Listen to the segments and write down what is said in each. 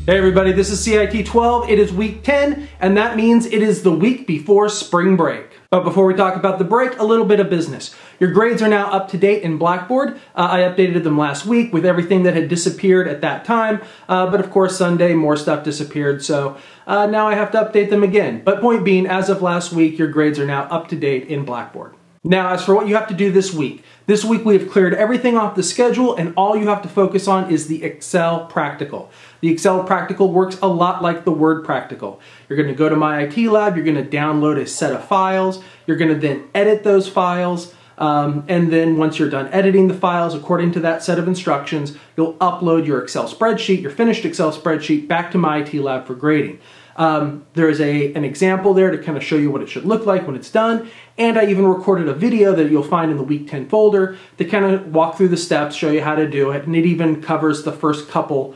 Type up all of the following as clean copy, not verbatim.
Hey everybody, this is CIT 12. It is week 10, and that means it is the week before spring break. But before we talk about the break, a little bit of business. Your grades are now up to date in Blackboard. I updated them last week with everything that had disappeared at that time, but of course Sunday more stuff disappeared, so now I have to update them again. But point being, as of last week, your grades are now up to date in Blackboard. Now, as for what you have to do this week we have cleared everything off the schedule, and all you have to focus on is the Excel practical. The Excel practical works a lot like the Word practical. You're going to go to My IT Lab, you're going to download a set of files, you're going to then edit those files, and then once you're done editing the files according to that set of instructions, you'll upload your Excel spreadsheet, your finished Excel spreadsheet, back to My IT Lab for grading. There's an example there to kind of show you what it should look like when it's done, and I even recorded a video that you'll find in the Week 10 folder to kind of walk through the steps, show you how to do it, and it even covers the first couple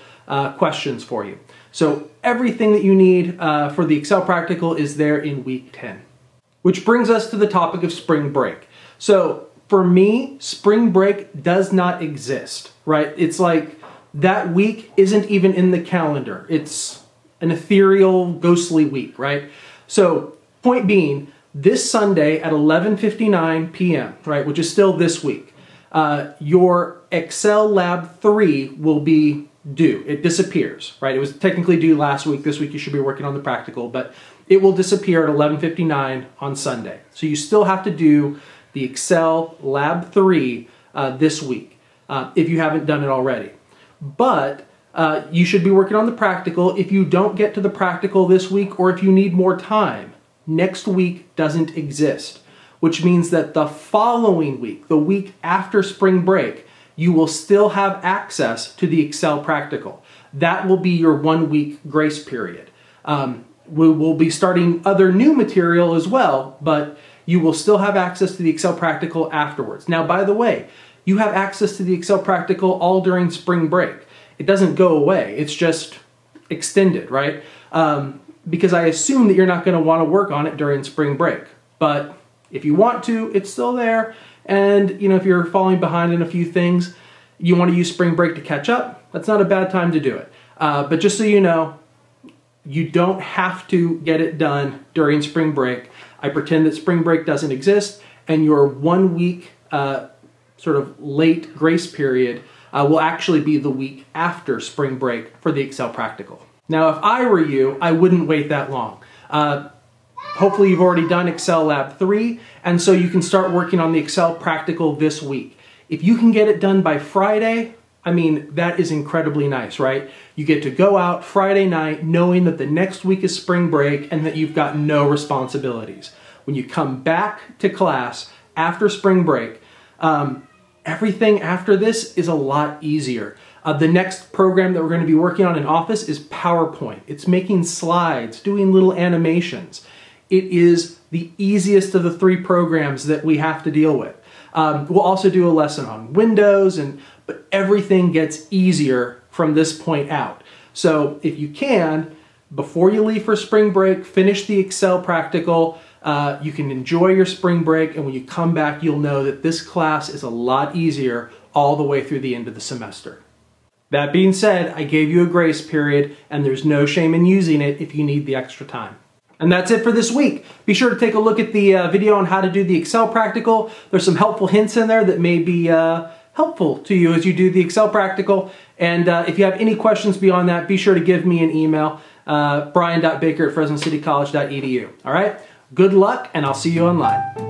questions for you. So everything that you need for the Excel practical is there in Week 10. Which brings us to the topic of spring break. So for me, spring break does not exist, right? It's like that week isn't even in the calendar. It's an ethereal, ghostly week, right? So point being, this Sunday at 11:59 p.m., right, which is still this week, your Excel Lab 3 will be due. It disappears, right? It was technically due last week. This week you should be working on the practical, but it will disappear at 11:59 on Sunday. So you still have to do the Excel Lab 3 this week if you haven't done it already. But you should be working on the practical. If you don't get to the practical this week, or if you need more time, next week doesn't exist, which means that the following week, the week after spring break, you will still have access to the Excel practical. That will be your 1 week grace period. We will be starting other new material as well, but you will still have access to the Excel practical afterwards. Now, by the way, you have access to the Excel practical all during spring break. It doesn't go away, it's just extended, right? Because I assume that you're not going to want to work on it during spring break. But if you want to, it's still there. And if you're falling behind in a few things, you want to use spring break to catch up, that's not a bad time to do it. But just so you know, you don't have to get it done during spring break. I pretend that spring break doesn't exist, and your 1 week sort of late grace period will actually be the week after spring break for the Excel practical. Now, if I were you, I wouldn't wait that long. Hopefully you've already done Excel Lab 3, and so you can start working on the Excel practical this week. If you can get it done by Friday, I mean, that is incredibly nice, right? You get to go out Friday night knowing that the next week is spring break and that you've got no responsibilities. When you come back to class after spring break, everything after this is a lot easier. The next program that we're going to be working on in Office is PowerPoint. It's making slides, doing little animations. It is the easiest of the 3 programs that we have to deal with. We'll also do a lesson on Windows, but everything gets easier from this point out. So if you can, before you leave for spring break, finish the Excel practical. You can enjoy your spring break, and when you come back, you'll know that this class is a lot easier all the way through the end of the semester. That being said, I gave you a grace period, and there's no shame in using it if you need the extra time. And that's it for this week. Be sure to take a look at the video on how to do the Excel practical. There's some helpful hints in there that may be helpful to you as you do the Excel practical. And if you have any questions beyond that, be sure to give me an email, brian.baker@fresnocitycollege.edu. All right? Good luck, and I'll see you online.